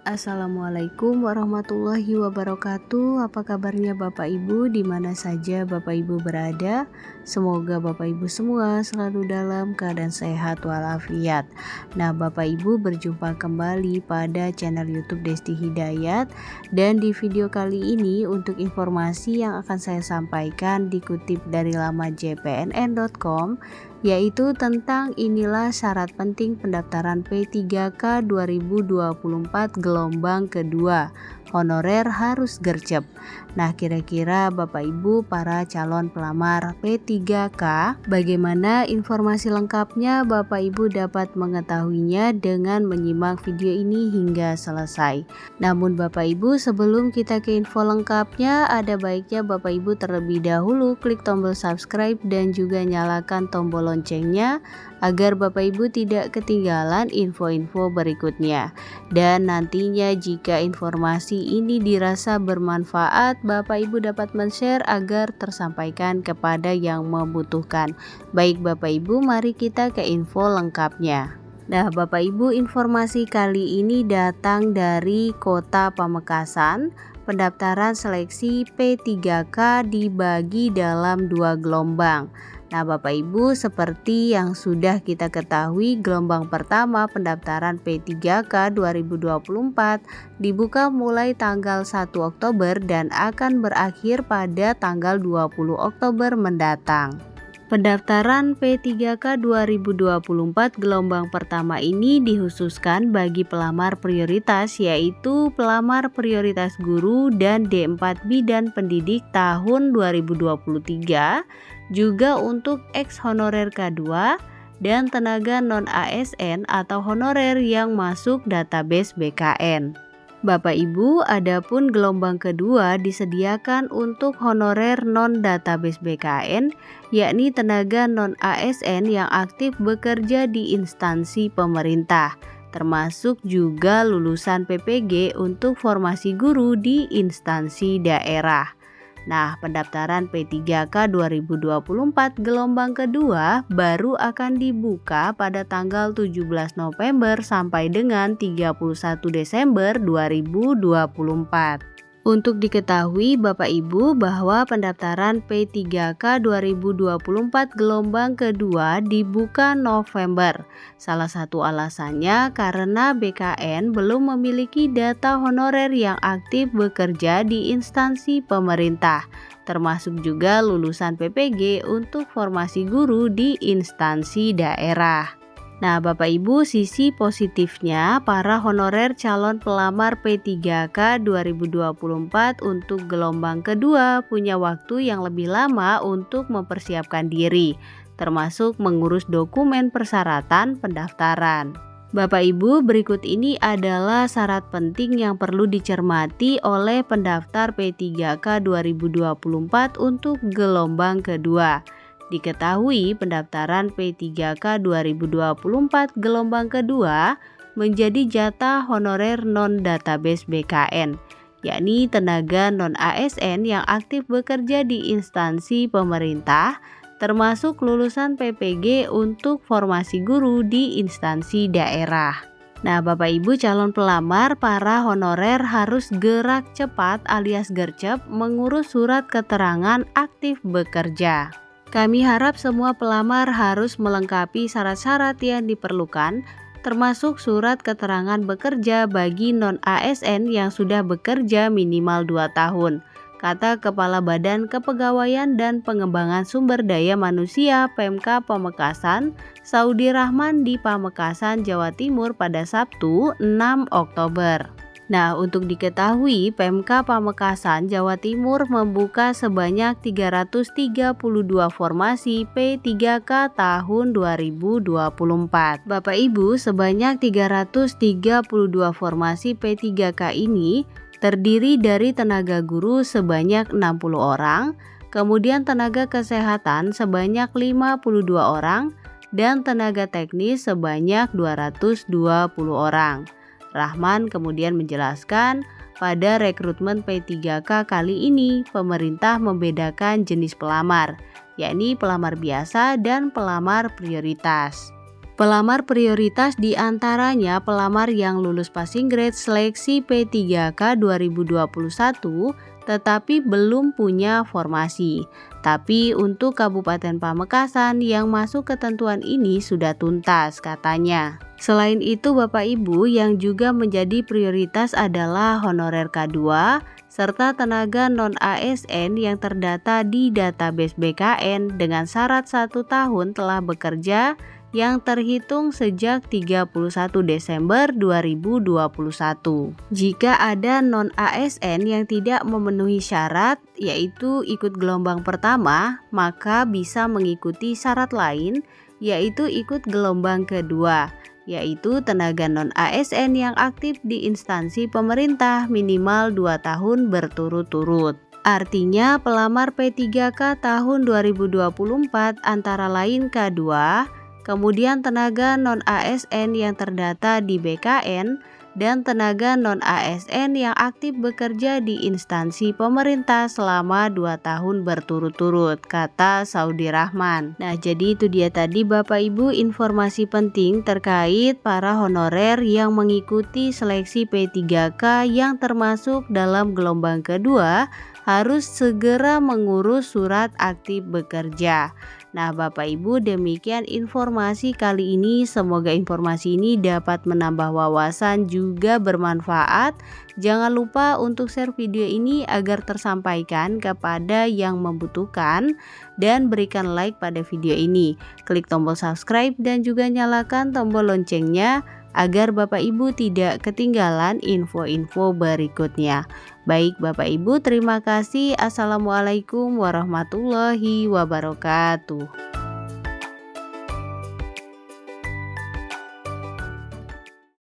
Assalamualaikum warahmatullahi wabarakatuh. Apa kabarnya Bapak Ibu di mana saja Bapak Ibu berada? Semoga Bapak Ibu semua selalu dalam keadaan sehat walafiat. Nah, Bapak Ibu berjumpa kembali pada channel YouTube Desti Hidayat, dan di video kali ini untuk informasi yang akan saya sampaikan dikutip dari laman jpnn.com, yaitu tentang inilah syarat penting pendaftaran P3K 2024 gelombang kedua, honorer harus gercep. Nah, kira-kira Bapak Ibu para calon pelamar P3K, bagaimana informasi lengkapnya? Bapak Ibu dapat mengetahuinya dengan menyimak video ini hingga selesai. Namun Bapak Ibu, sebelum kita ke info lengkapnya, ada baiknya Bapak Ibu terlebih dahulu klik tombol subscribe dan juga nyalakan tombol loncengnya agar Bapak Ibu tidak ketinggalan info-info berikutnya. Dan nantinya jika informasi ini dirasa bermanfaat, Bapak Ibu dapat men-share agar tersampaikan kepada yang membutuhkan. Baik Bapak Ibu, mari kita ke info lengkapnya. Nah Bapak Ibu, informasi kali ini datang dari Kota Pamekasan. Pendaftaran seleksi P3K dibagi dalam 2 gelombang. Nah Bapak Ibu, seperti yang sudah kita ketahui, gelombang pertama pendaftaran P3K 2024 dibuka mulai tanggal 1 Oktober dan akan berakhir pada tanggal 20 Oktober mendatang. Pendaftaran P3K 2024 gelombang pertama ini dikhususkan bagi pelamar prioritas, yaitu pelamar prioritas guru dan D4 bidan pendidik tahun 2023, juga untuk ex honorer K2 dan tenaga non-ASN atau honorer yang masuk database BKN. Bapak Ibu, adapun gelombang kedua disediakan untuk honorer non-database BKN, yakni tenaga non-ASN yang aktif bekerja di instansi pemerintah, termasuk juga lulusan PPG untuk formasi guru di instansi daerah. Nah, pendaftaran P3K 2024 gelombang kedua baru akan dibuka pada tanggal 17 November sampai dengan 31 Desember 2024. Untuk diketahui Bapak Ibu bahwa pendaftaran P3K 2024 gelombang kedua dibuka November. Salah satu alasannya karena BKN belum memiliki data honorer yang aktif bekerja di instansi pemerintah, termasuk juga lulusan PPG untuk formasi guru di instansi daerah. Nah Bapak Ibu, sisi positifnya para honorer calon pelamar P3K 2024 untuk gelombang kedua punya waktu yang lebih lama untuk mempersiapkan diri, termasuk mengurus dokumen persyaratan pendaftaran. Bapak Ibu, berikut ini adalah syarat penting yang perlu dicermati oleh pendaftar P3K 2024 untuk gelombang kedua. Diketahui pendaftaran P3K 2024 gelombang kedua menjadi jatah honorer non-database BKN, yakni tenaga non-ASN yang aktif bekerja di instansi pemerintah, termasuk lulusan PPG untuk formasi guru di instansi daerah. Nah Bapak Ibu calon pelamar, para honorer harus gerak cepat alias gercep mengurus surat keterangan aktif bekerja. Kami harap semua pelamar harus melengkapi syarat-syarat yang diperlukan, termasuk surat keterangan bekerja bagi non-ASN yang sudah bekerja minimal 2 tahun, kata Kepala Badan Kepegawaian dan Pengembangan Sumber Daya Manusia Pemka Pamekasan, Saudi Rahman di Pamekasan, Jawa Timur pada Sabtu 6 Oktober. Nah, untuk diketahui, Pemka Pamekasan, Jawa Timur membuka sebanyak 332 formasi P3K tahun 2024. Bapak Ibu, sebanyak 332 formasi P3K ini terdiri dari tenaga guru sebanyak 60 orang, kemudian tenaga kesehatan sebanyak 52 orang, dan tenaga teknis sebanyak 220 orang. Rahman kemudian menjelaskan, pada rekrutmen P3K kali ini pemerintah membedakan jenis pelamar, yakni pelamar biasa dan pelamar prioritas. Pelamar prioritas diantaranya pelamar yang lulus passing grade seleksi P3K 2021 tetapi belum punya formasi. Tapi untuk Kabupaten Pamekasan yang masuk ketentuan ini sudah tuntas katanya. Selain itu Bapak Ibu yang juga menjadi prioritas adalah honorer K2 serta tenaga non-ASN yang terdata di database BKN dengan syarat 1 tahun telah bekerja yang terhitung sejak 31 Desember 2021. Jika ada non-ASN yang tidak memenuhi syarat yaitu ikut gelombang pertama, maka bisa mengikuti syarat lain yaitu ikut gelombang kedua, yaitu tenaga non-ASN yang aktif di instansi pemerintah minimal 2 tahun berturut-turut. Artinya pelamar P3K tahun 2024 antara lain K2, kemudian tenaga non-ASN yang terdata di BKN, dan tenaga non-ASN yang aktif bekerja di instansi pemerintah selama 2 tahun berturut-turut, kata Saudi Rahman. Nah, jadi itu dia tadi Bapak Ibu informasi penting terkait para honorer yang mengikuti seleksi P3K yang termasuk dalam gelombang kedua harus segera mengurus surat aktif bekerja. Nah Bapak Ibu demikian informasi kali ini, semoga informasi ini dapat menambah wawasan juga bermanfaat. Jangan lupa untuk share video ini agar tersampaikan kepada yang membutuhkan dan berikan like pada video ini. Klik tombol subscribe dan juga nyalakan tombol loncengnya agar Bapak Ibu tidak ketinggalan info-info berikutnya. Baik Bapak Ibu, terima kasih. Assalamualaikum warahmatullahi wabarakatuh.